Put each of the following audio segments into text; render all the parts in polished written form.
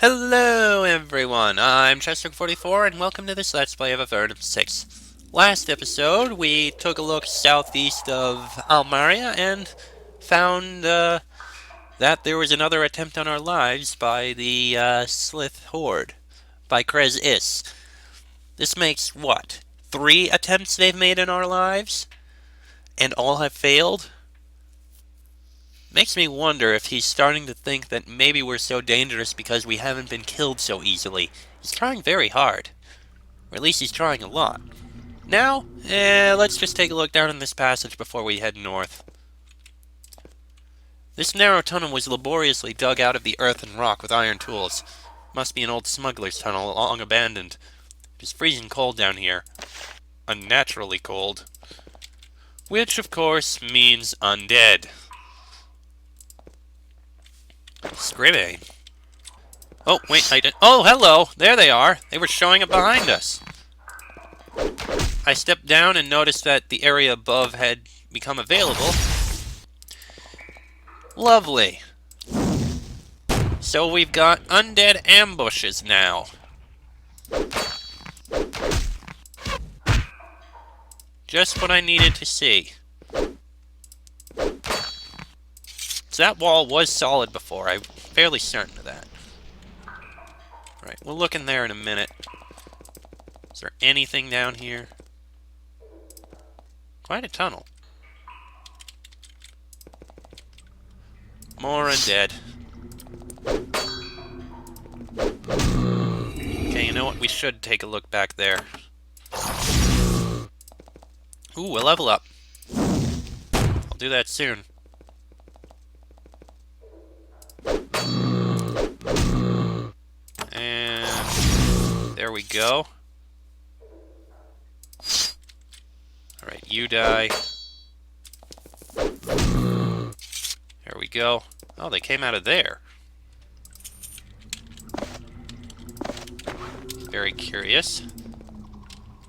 Hello everyone, I'm Chester44 and welcome to this Let's Play of Avernum 6. Last episode, we took a look southeast of Almaria and found that there was another attempt on our lives by the Slith Horde, by Krez Is. This makes, what, 3 attempts they've made in our lives? And all have failed? Makes me wonder if he's starting to think that maybe we're so dangerous because we haven't been killed so easily. He's trying very hard. Or at least he's trying a lot. Now, let's just take a look down in this passage before we head north. This narrow tunnel was laboriously dug out of the earth and rock with iron tools. Must be an old smuggler's tunnel, long abandoned. It is freezing cold down here. Unnaturally cold. Which, of course, means undead. Scribbe. Oh, wait, I didn't. Oh, hello! There they are! They were showing up behind us. I stepped down and noticed that the area above had become available. Lovely. So we've got undead ambushes now. Just what I needed to see. So that wall was solid before. I'm fairly certain of that. Right, we'll look in there in a minute. Is there anything down here? Quite a tunnel. More undead. Okay, you know what? We should take a look back there. Ooh, a level up. I'll do that soon. And there we go. Alright, you die. There we go. Oh, they came out of there. Very curious.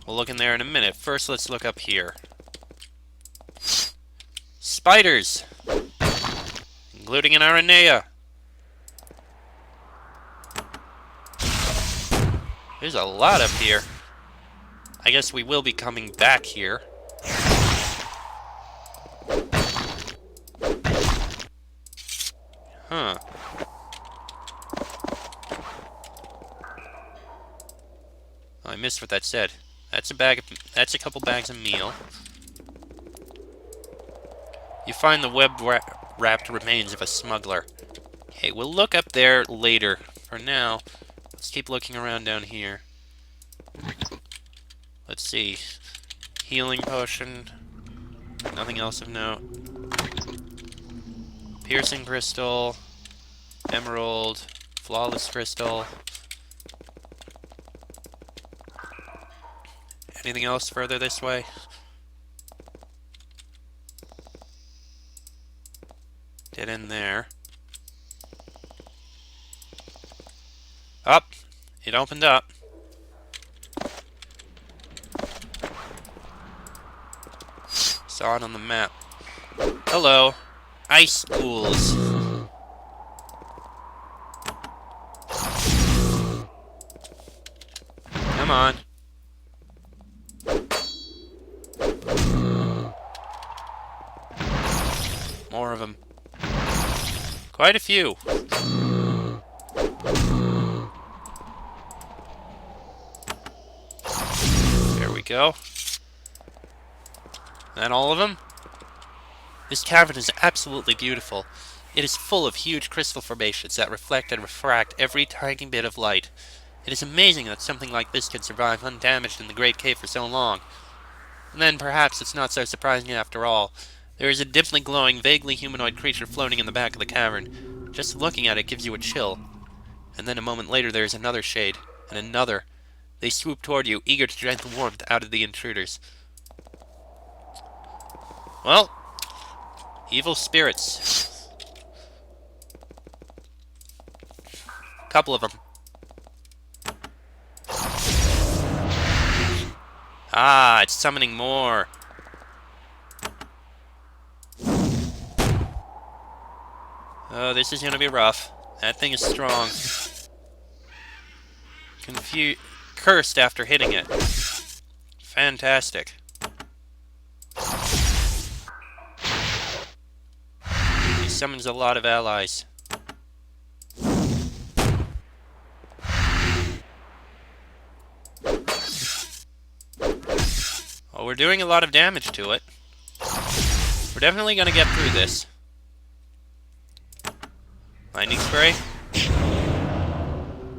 We'll look in there in a minute. First, let's look up here. Spiders! Including an Aranea. There's a lot up here. I guess we will be coming back here. Huh. Oh, I missed what that said. That's a couple bags of meal. You find the web-wrapped remains of a smuggler. Okay, we'll look up there later. For now, let's keep looking around down here. Let's see. Healing potion. Nothing else of note. Piercing crystal. Emerald. Flawless crystal. Anything else further this way? Get in there. Up! It opened up. Saw it on the map. Hello. Ice schools. Come on. More of them. Quite a few. There we go. That all of them? This cavern is absolutely beautiful. It is full of huge crystal formations that reflect and refract every tiny bit of light. It is amazing that something like this can survive undamaged in the Great Cave for so long. And then perhaps it's not so surprising after all. There is a dimly glowing, vaguely humanoid creature floating in the back of the cavern. Just looking at it gives you a chill. And then a moment later there is another shade, and another. They swoop toward you, eager to drag the warmth out of the intruders. Well, evil spirits. Couple of them. Ah, it's summoning more. Oh, this is gonna be rough. That thing is strong. cursed after hitting it. Fantastic. He summons a lot of allies. Well, we're doing a lot of damage to it. We're definitely going to get through this. Lightning spray.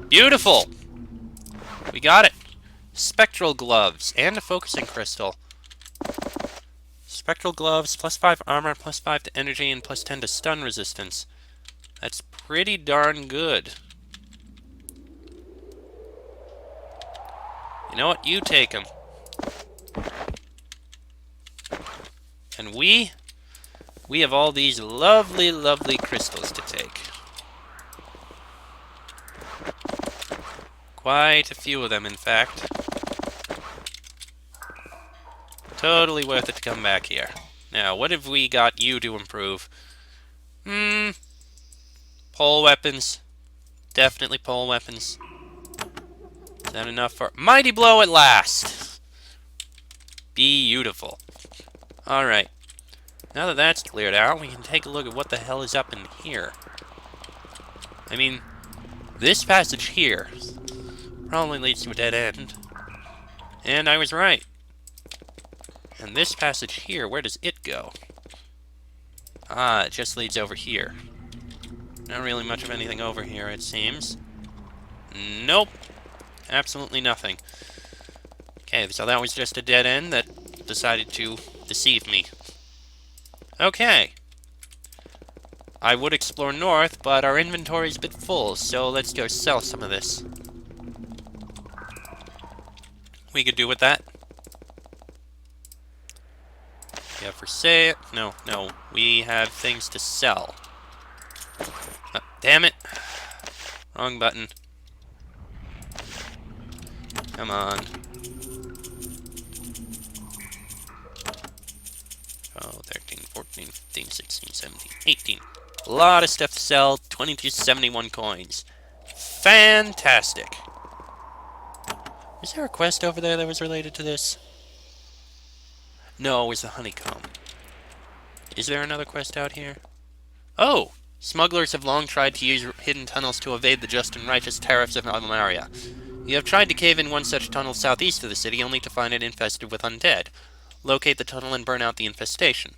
Beautiful! We got it. Spectral gloves and a focusing crystal. Spectral gloves, +5 armor, +5 to energy, and +10 to stun resistance. That's pretty darn good. You know what? You take them. And we have all these lovely, lovely crystals to take. Quite a few of them, in fact. Totally worth it to come back here. Now, what have we got you to improve? Pole weapons. Definitely pole weapons. Is that enough for... Mighty blow at last! Beautiful. Alright. Now that that's cleared out, we can take a look at what the hell is up in here. I mean, this passage here probably leads to a dead end. And I was right. And this passage here, where does it go? Ah, it just leads over here. Not really much of anything over here, it seems. Nope. Absolutely nothing. Okay, so that was just a dead end that decided to deceive me. Okay. I would explore north, but our inventory's a bit full, so let's go sell some of this. We could do with that. Yeah, for sale. No, we have things to sell. Damn it. Wrong button. Come on. Oh, 13, 14, 15, 16, 17, 18. A lot of stuff to sell. 2271 coins. Fantastic. Is there a quest over there that was related to this? No, it was the honeycomb. Is there another quest out here? Oh! Smugglers have long tried to use hidden tunnels to evade the just and righteous tariffs of Almaria. You have tried to cave in one such tunnel southeast of the city, only to find it infested with undead. Locate the tunnel and burn out the infestation.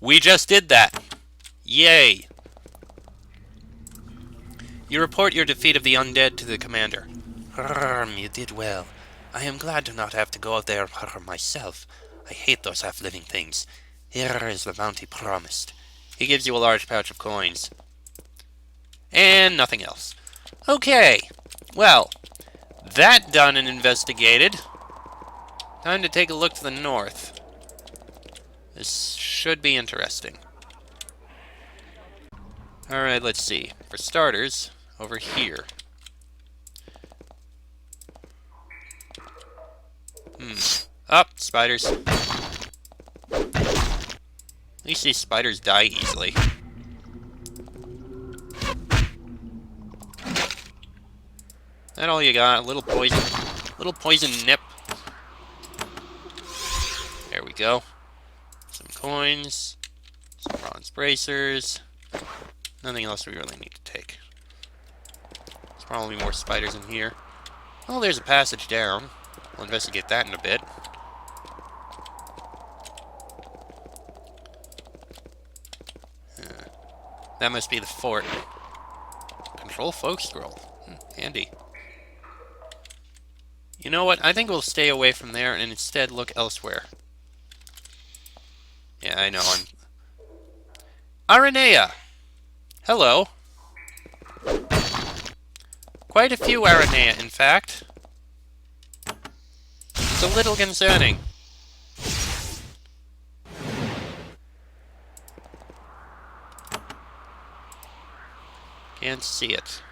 We just did that! Yay! You report your defeat of the undead to the commander. You did well. I am glad to not have to go out there myself. I hate those half-living things. Here is the bounty promised. He gives you a large pouch of coins. And nothing else. Okay. Well, that done and investigated. Time to take a look to the north. This should be interesting. Alright, let's see. For starters, over here. Spiders. At least these spiders die easily. That all you got? A little poison nip. There we go. Some coins. Some bronze bracers. Nothing else we really need to take. There's probably more spiders in here. Oh, there's a passage down. We'll investigate that in a bit. That must be the fort. Control folk scroll. Handy. You know what? I think we'll stay away from there and instead look elsewhere. Yeah, I know. Aranea! Hello. Quite a few Aranea, in fact. It's a little concerning. Can't see it.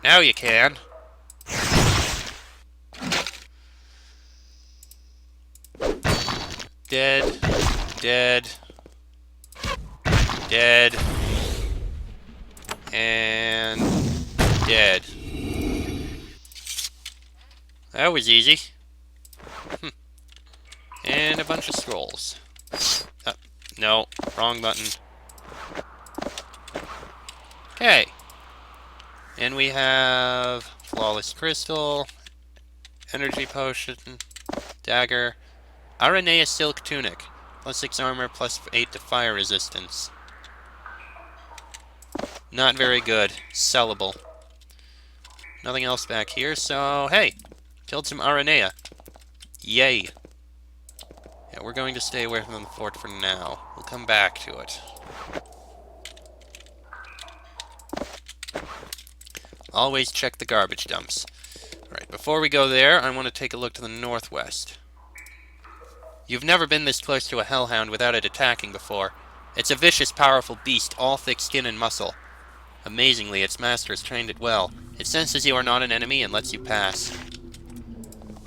Now you can. Dead. Dead. Dead. And dead. That was easy. And a bunch of scrolls. No, wrong button. Okay. And we have Flawless Crystal, Energy Potion, Dagger, Aranea Silk Tunic, +6 armor, +8 to fire resistance. Not very good. Sellable. Nothing else back here, so hey, killed some Aranea. Yay. Yeah, we're going to stay away from the fort for now. We'll come back to it. Always check the garbage dumps. Alright, before we go there, I want to take a look to the northwest. You've never been this close to a hellhound without it attacking before. It's a vicious, powerful beast, all thick skin and muscle. Amazingly, its master has trained it well. It senses you are not an enemy and lets you pass.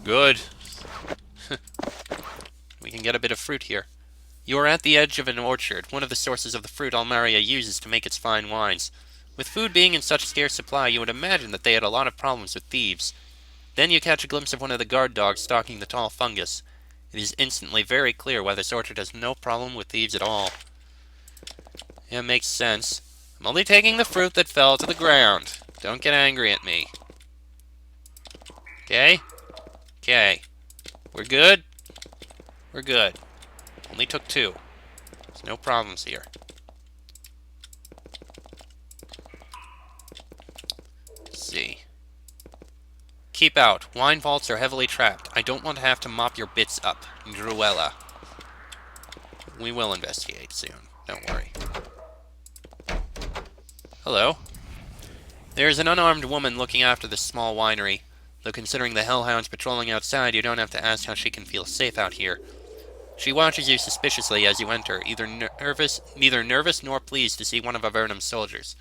Good. We can get a bit of fruit here. You are at the edge of an orchard, one of the sources of the fruit Almaria uses to make its fine wines. With food being in such scarce supply, you would imagine that they had a lot of problems with thieves. Then you catch a glimpse of one of the guard dogs stalking the tall fungus. It is instantly very clear why this orchard has no problem with thieves at all. Yeah, makes sense. I'm only taking the fruit that fell to the ground. Don't get angry at me. Okay? Okay. We're good? We're good. Only took 2. There's no problems here. Let's see. Keep out. Wine vaults are heavily trapped. I don't want to have to mop your bits up. Druella. We will investigate soon. Don't worry. Hello. There is an unarmed woman looking after this small winery. Though considering the hellhounds patrolling outside, you don't have to ask how she can feel safe out here. She watches you suspiciously as you enter, neither nervous nor pleased to see one of Avernum's soldiers.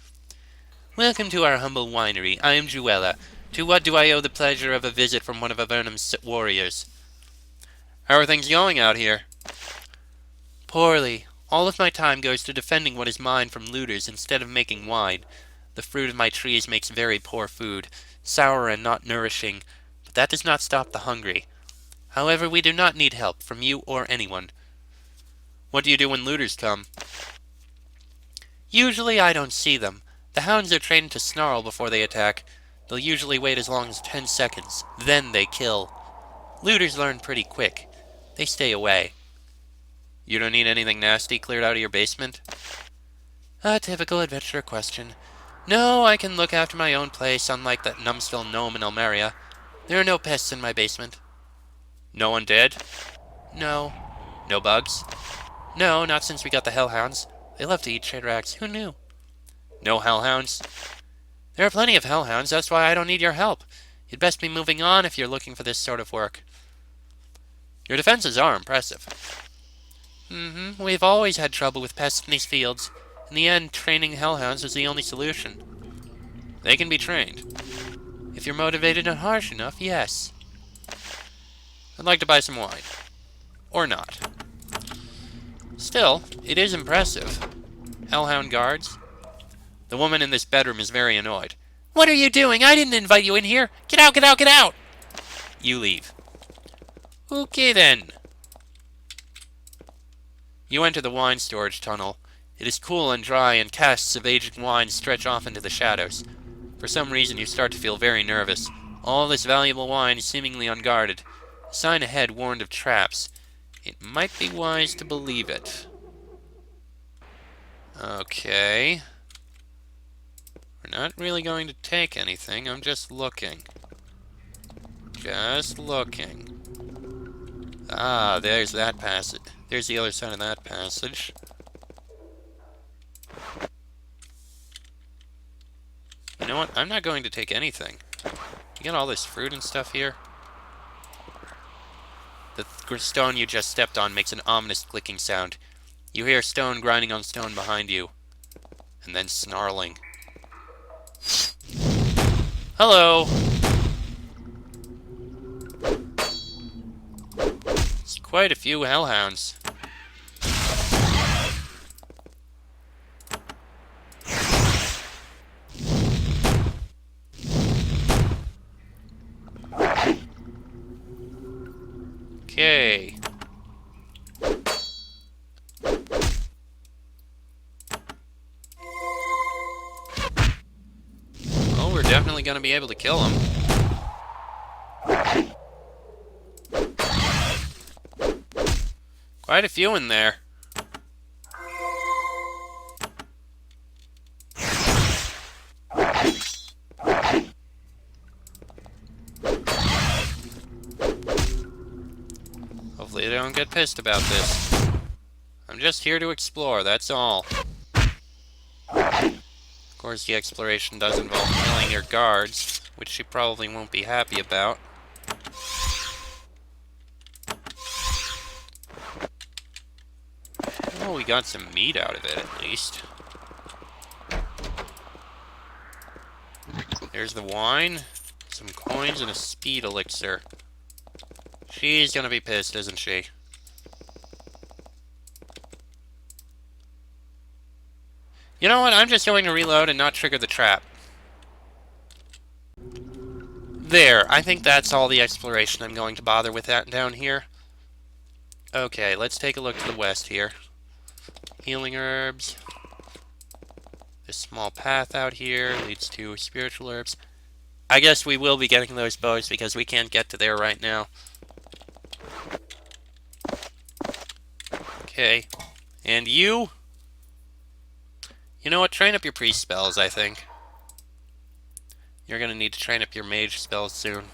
Welcome to our humble winery. I am Druella. To what do I owe the pleasure of a visit from one of Avernum's warriors? How are things going out here? Poorly. All of my time goes to defending what is mine from looters instead of making wine. The fruit of my trees makes very poor food, sour and not nourishing, but that does not stop the hungry. However, we do not need help from you or anyone. What do you do when looters come? Usually I don't see them. The hounds are trained to snarl before they attack. They'll usually wait as long as 10 seconds. Then they kill. Looters learn pretty quick. They stay away. You don't need anything nasty cleared out of your basement? A typical adventurer question. No, I can look after my own place, unlike that numbskull gnome in Almeria. There are no pests in my basement. No one dead? No. No bugs? No, not since we got the hellhounds. They love to eat trade rags. Who knew? No hellhounds? There are plenty of hellhounds. That's why I don't need your help. You'd best be moving on if you're looking for this sort of work. Your defenses are impressive. We've always had trouble with pests in these fields. In the end, training hellhounds was the only solution. They can be trained. If you're motivated and harsh enough, yes. I'd like to buy some wine. Or not. Still, it is impressive. Hellhound guards. The woman in this bedroom is very annoyed. What are you doing? I didn't invite you in here. Get out, get out, get out! You leave. Okay then. You enter the wine storage tunnel. It is cool and dry, and casks of aged wine stretch off into the shadows. For some reason, you start to feel very nervous. All this valuable wine is seemingly unguarded. A sign ahead warned of traps. It might be wise to believe it. Okay. We're not really going to take anything. I'm just looking. Just looking. Ah, there's that passage. There's the other side of that passage. You know what? I'm not going to take anything. You got all this fruit and stuff here? The stone you just stepped on makes an ominous clicking sound. You hear stone grinding on stone behind you. And then snarling. Hello! It's quite a few hellhounds. Okay. Well, we're definitely going to be able to kill him. Quite a few in there. Hopefully they don't get pissed about this. I'm just here to explore, that's all. Of course, the exploration does involve killing your guards, which she probably won't be happy about. Oh, we got some meat out of it, at least. There's the wine, some coins, and a speed elixir. She's gonna be pissed, isn't she? You know what? I'm just going to reload and not trigger the trap. There. I think that's all the exploration I'm going to bother with that down here. Okay, let's take a look to the west here. Healing herbs. This small path out here leads to spiritual herbs. I guess we will be getting those bows because we can't get to there right now. Okay. And you? You know what? Train up your priest spells, I think. You're going to need to train up your mage spells soon.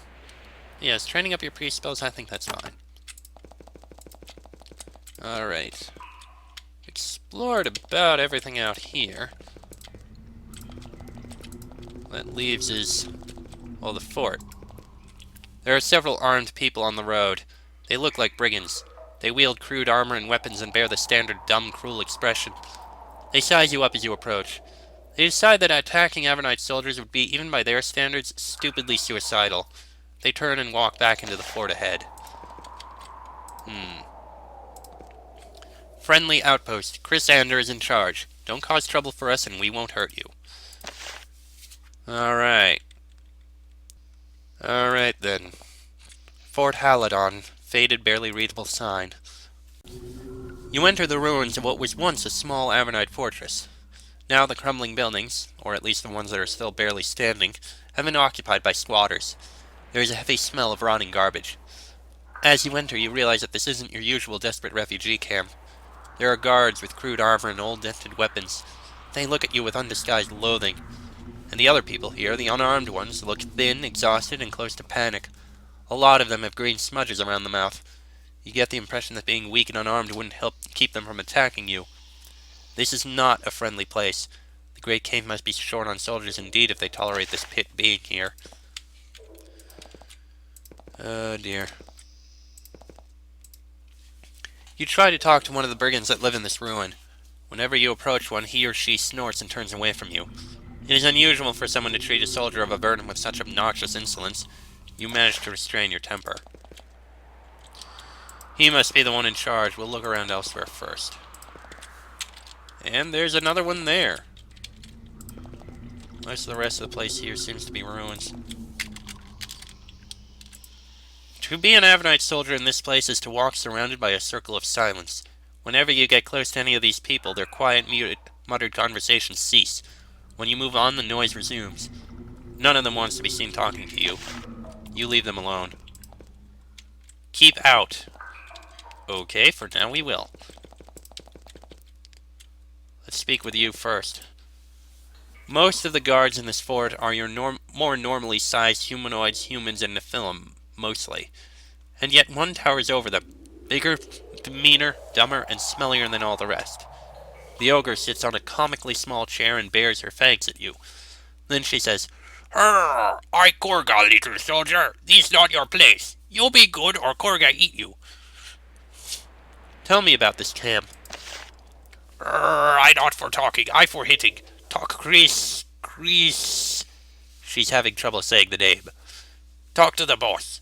Yes, training up your priest spells, I think that's fine. Alright. Explored about everything out here. That leaves is, well, the fort. There are several armed people on the road. They look like brigands. They wield crude armor and weapons and bear the standard dumb, cruel expression. They size you up as you approach. They decide that attacking Avernite soldiers would be, even by their standards, stupidly suicidal. They turn and walk back into the fort ahead. Friendly outpost. Chris Ander is in charge. Don't cause trouble for us and we won't hurt you. Alright. Alright then. Fort Haladon. Faded, barely readable sign. You enter the ruins of what was once a small Avernite fortress. Now the crumbling buildings, or at least the ones that are still barely standing, have been occupied by squatters. There is a heavy smell of rotting garbage. As you enter, you realize that this isn't your usual desperate refugee camp. There are guards with crude armor and old dented weapons. They look at you with undisguised loathing. And the other people here, the unarmed ones, look thin, exhausted, and close to panic. A lot of them have green smudges around the mouth. You get the impression that being weak and unarmed wouldn't help keep them from attacking you. This is not a friendly place. The Great Cave must be short on soldiers indeed if they tolerate this pit being here. Oh dear. You try to talk to one of the brigands that live in this ruin. Whenever you approach one, he or she snorts and turns away from you. It is unusual for someone to treat a soldier of Avernum with such obnoxious insolence. You manage to restrain your temper. He must be the one in charge. We'll look around elsewhere first. And there's another one there. Most of the rest of the place here seems to be ruins. To be an Avernite soldier in this place is to walk surrounded by a circle of silence. Whenever you get close to any of these people, their quiet, muttered conversations cease. When you move on, the noise resumes. None of them wants to be seen talking to you. You leave them alone. Keep out. Okay, for now we will. Let's speak with you first. Most of the guards in this fort are your more normally sized humanoids, humans, and Nephilim, mostly. And yet one towers over them. Bigger, meaner, dumber, and smellier than all the rest. The ogre sits on a comically small chair and bares her fangs at you. Then she says, "Hurr! I Korga, little soldier. This not your place. You be good or Korga eat you." Tell me about this camp. I not for talking, I for hitting. Talk Chris. She's having trouble saying the name. Talk to the boss.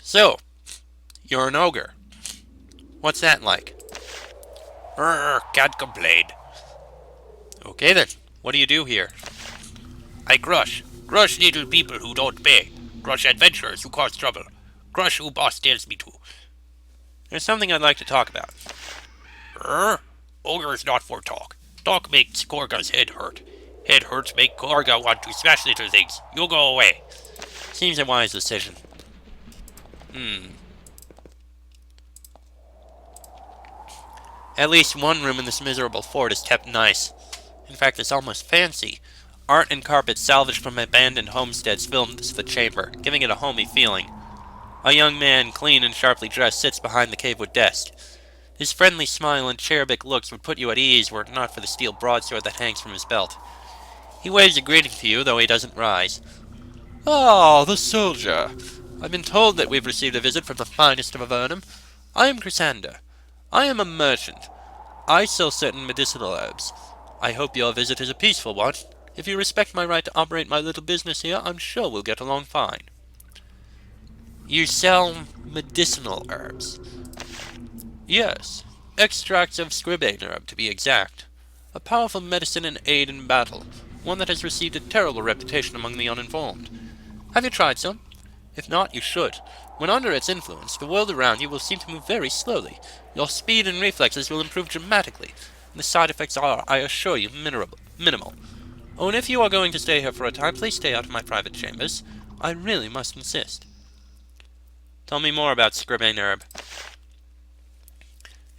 So, you're an ogre. What's that like? Can't complain. Okay then, what do you do here? I crush little people who don't pay. Crush adventurers who cause trouble. Crush who boss dares me to. There's something I'd like to talk about. Ogre's not for talk. Talk makes Gorga's head hurt. Head hurts make Gorga want to smash little things. You go away. Seems a wise decision. At least one room in this miserable fort is kept nice. In fact, it's almost fancy. Art and carpet salvaged from abandoned homesteads filled the chamber, giving it a homey feeling. A young man, clean and sharply dressed, sits behind the cavewood desk. His friendly smile and cherubic looks would put you at ease were it not for the steel broadsword that hangs from his belt. He waves a greeting to you, though he doesn't rise. "Ah, the soldier. I've been told that we've received a visit from the finest of Avernum. I am Chrysander. I am a merchant. I sell certain medicinal herbs. I hope your visit is a peaceful one. If you respect my right to operate my little business here, I'm sure we'll get along fine." You sell medicinal herbs? Yes. Extracts of scribane herb, to be exact. A powerful medicine and aid in battle, one that has received a terrible reputation among the uninformed. Have you tried some? If not, you should. When under its influence, the world around you will seem to move very slowly. Your speed and reflexes will improve dramatically, and the side effects are, I assure you, minimal. Oh, and if you are going to stay here for a time, please stay out of my private chambers. I really must insist. Tell me more about scribane herb.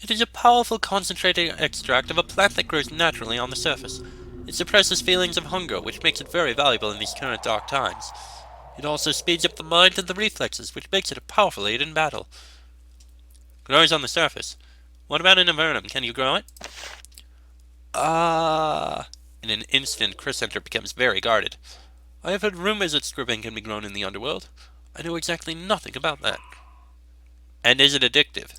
It is a powerful concentrated extract of a plant that grows naturally on the surface. It suppresses feelings of hunger, which makes it very valuable in these current dark times. It also speeds up the mind and the reflexes, which makes it a powerful aid in battle. Grows on the surface. What about in Avernum? Can you grow it? In an instant, Chrysander becomes very guarded. I have heard rumors that scribane can be grown in the underworld. I know exactly nothing about that. And is it addictive?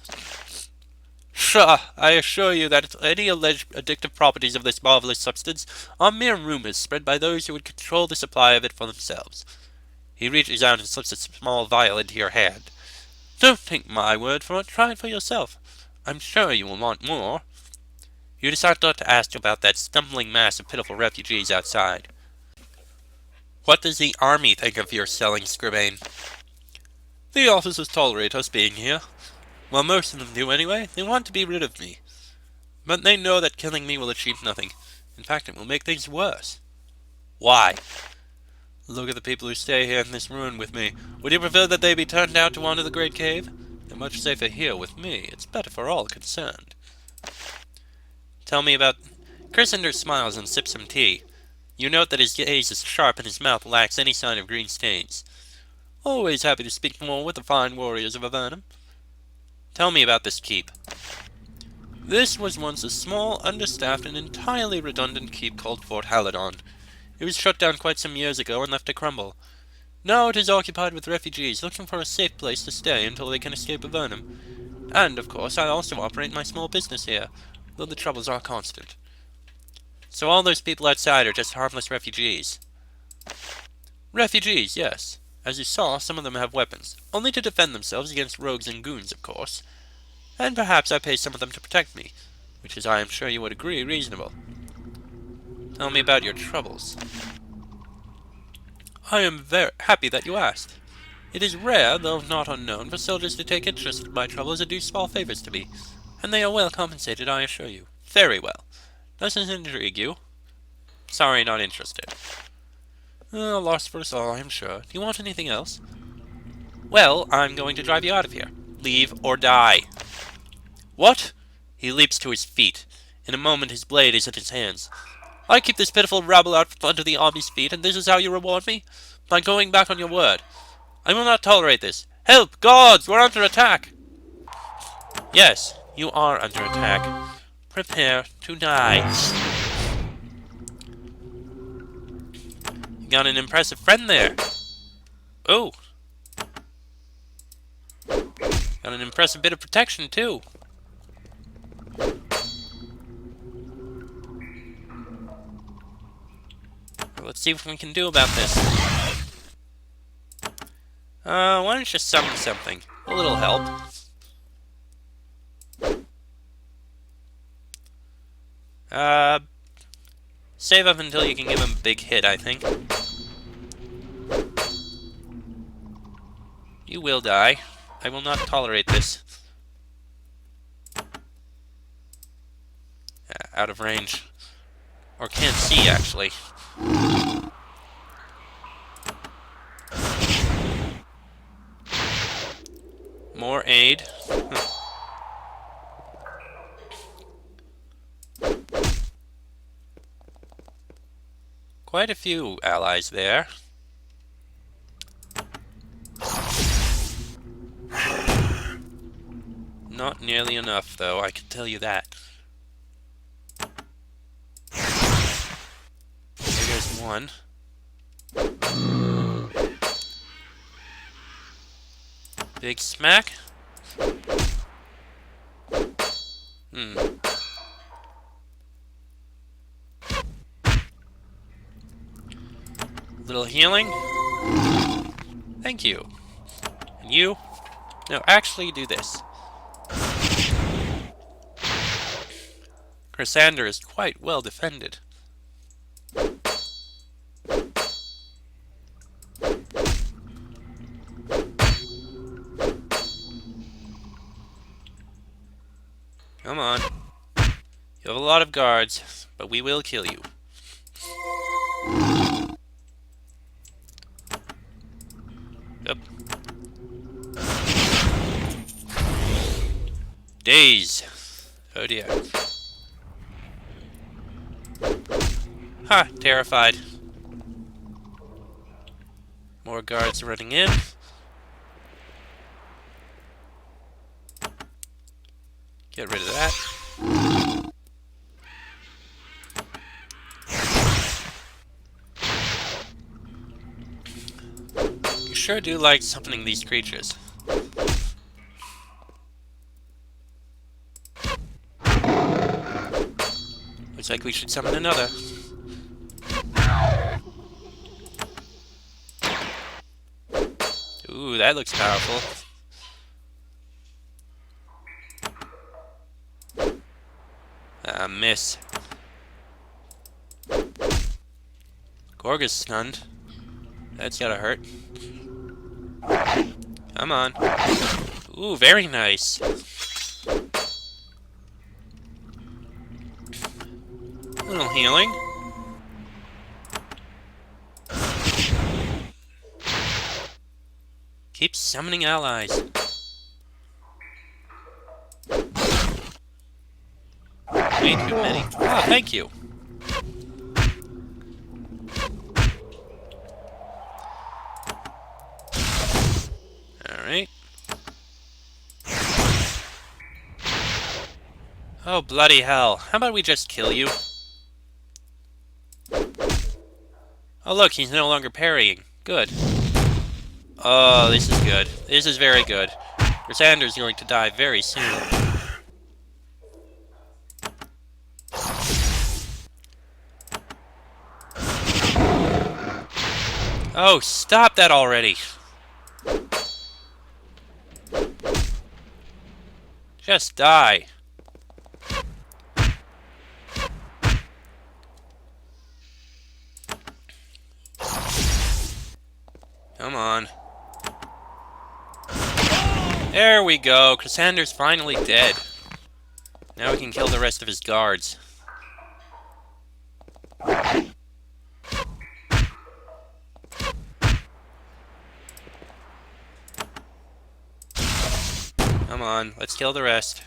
Pshaw! I assure you that any alleged addictive properties of this marvelous substance are mere rumors spread by those who would control the supply of it for themselves. He reaches out and slips a small vial into your hand. Don't take my word for it, try it for yourself. I'm sure you will want more. You decide not to ask about that stumbling mass of pitiful refugees outside. What does the army think of your selling scribane? The officers tolerate us being here. Well, most of them do anyway. They want to be rid of me. But they know that killing me will achieve nothing. In fact, it will make things worse. Why? Look at the people who stay here in this ruin with me. Would you prefer that they be turned out to wander the great cave? They're much safer here with me. It's better for all concerned. Tell me about... Chrysander smiles and sips some tea. You note that his gaze is sharp and his mouth lacks any sign of green stains. Always happy to speak more with the fine warriors of Avernum. Tell me about this keep. This was once a small, understaffed, and entirely redundant keep called Fort Halidon. It was shut down quite some years ago and left to crumble. Now it is occupied with refugees looking for a safe place to stay until they can escape Avernum. And, of course, I also operate my small business here, though the troubles are constant. So all those people outside are just harmless refugees? Refugees, yes. As you saw, some of them have weapons, only to defend themselves against rogues and goons, of course. And perhaps I pay some of them to protect me, which is, I am sure you would agree, reasonable. Tell me about your troubles. I am very happy that you asked. It is rare, though not unknown, for soldiers to take interest in my troubles and do small favors to me, and they are well compensated, I assure you. Very well. Does this intrigue you? Sorry, not interested. A loss for us all, I am sure. Do you want anything else? Well, I'm going to drive you out of here. Leave or die. What? He leaps to his feet. In a moment his blade is in his hands. I keep this pitiful rabble out from under the army's feet, and this is how you reward me? By going back on your word. I will not tolerate this. Help! Gods! We're under attack! Yes, you are under attack. Prepare to die. You got an impressive friend there. Oh. Got an impressive bit of protection, too. Let's see what we can do about this. Why don't you summon something? A little help. Save up until you can give him a big hit, I think. You will die. I will not tolerate this. Out of range. Or can't see, actually. More aid. Quite a few allies there. Not nearly enough, though, I can tell you that. There's one. Big smack. Little healing. Thank you. And you? No, actually do this. Chrysander is quite well defended. Come on. You have a lot of guards, but we will kill you. Yep. Days. Oh dear. Ha! Terrified. More guards running in. Get rid of that. You sure do like summoning these creatures. Looks like we should summon another. Ooh, that looks powerful. Miss. Gorga's stunned. That's gotta hurt. Come on. Ooh, very nice. A little healing. Keep summoning allies. Way too many. Oh, thank you. Alright. Oh, bloody hell. How about we just kill you? Oh, look, he's no longer parrying. Good. Oh, this is good. This is very good. Chrysander's going to die very soon. Oh, stop that already! Just die. Come on. There we go. Chrysander's finally dead. Now we can kill the rest of his guards. Come on, let's kill the rest.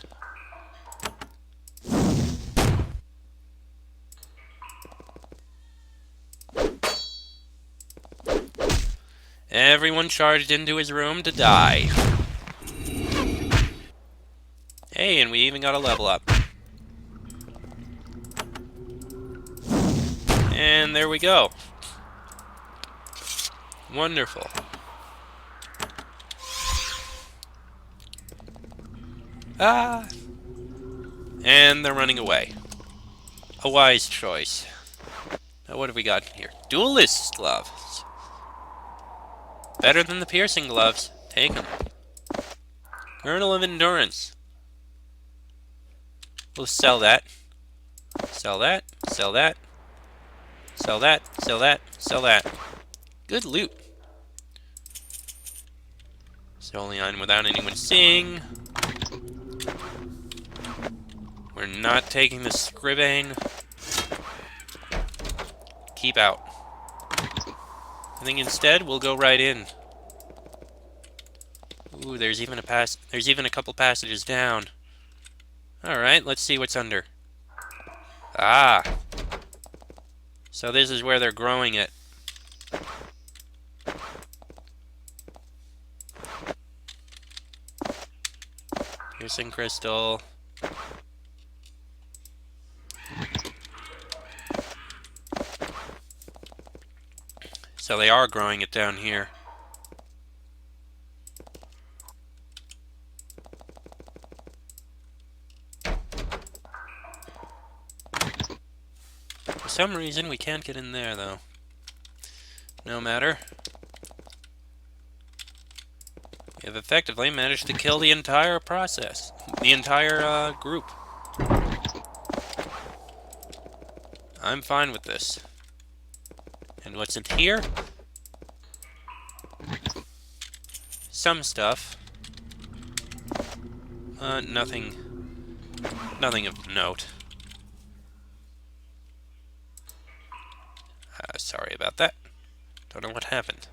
Everyone charged into his room to die. Hey, and we even got a level up. And there we go. Wonderful. Ah! And they're running away. A wise choice. Now what have we got here? Duelist's gloves. Better than the piercing gloves. Take them. Kernel of Endurance. We'll sell that. Sell that. Sell that. Sell that. Sell that. Sell that. Good loot. Solely on without anyone seeing. We're not taking the Scribane. Keep out. I think instead we'll go right in. Ooh, there's even a couple passages down. Alright, let's see what's under. Ah. So this is where they're growing it. Piercing crystal. So they are growing it down here. For some reason, we can't get in there, though. No matter. We have effectively managed to kill the entire process. The entire, group. I'm fine with this. And what's in here? Some stuff. Nothing of note. Sorry about that. Don't know what happened.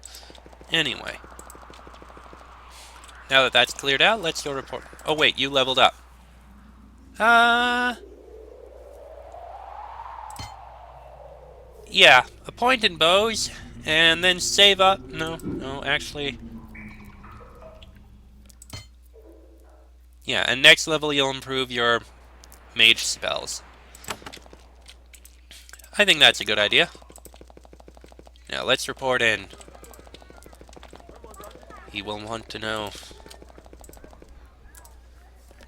Anyway. Now that that's cleared out, let's go report. Oh wait, you leveled up. Yeah, a point in bows, and then save up. No, actually. Yeah, and next level you'll improve your mage spells. I think that's a good idea. Now let's report in. He will want to know.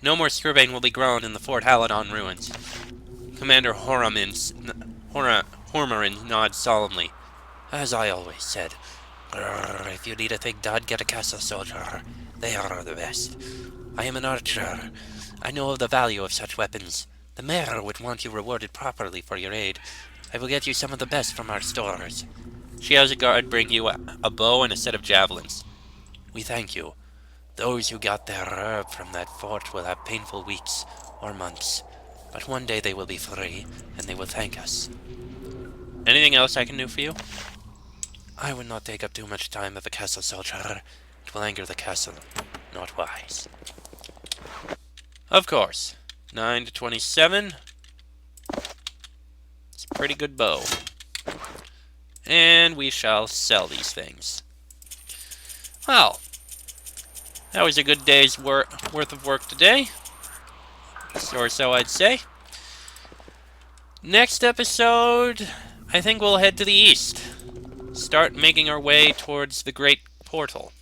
No more Scribane will be grown in the Fort Haladon ruins. Commander Hormarin nods solemnly. As I always said, if you need a thing done, get a castle soldier. They are the best. I am an archer. I know of the value of such weapons. The mayor would want you rewarded properly for your aid. I will get you some of the best from our stores. She has a guard bring you a bow and a set of javelins. We thank you. Those who got their herb from that fort will have painful weeks or months, but one day they will be free, and they will thank us. Anything else I can do for you? I would not take up too much time with a castle soldier. It will anger the castle. Not wise. Of course. 9 to 27. It's a pretty good bow. And we shall sell these things. Well, that was a good day's worth of work today. Or so I'd say. Next episode, I think we'll head to the east. Start making our way towards the Great Portal.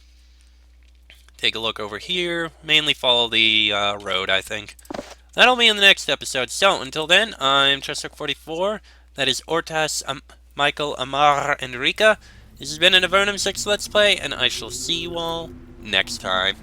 Take a look over here. Mainly follow the road, I think. That'll be in the next episode. So, until then, I'm Chester44. That is Ortas, Michael, Amar, and Rika. This has been an Avernum 6 Let's Play, and I shall see you all next time.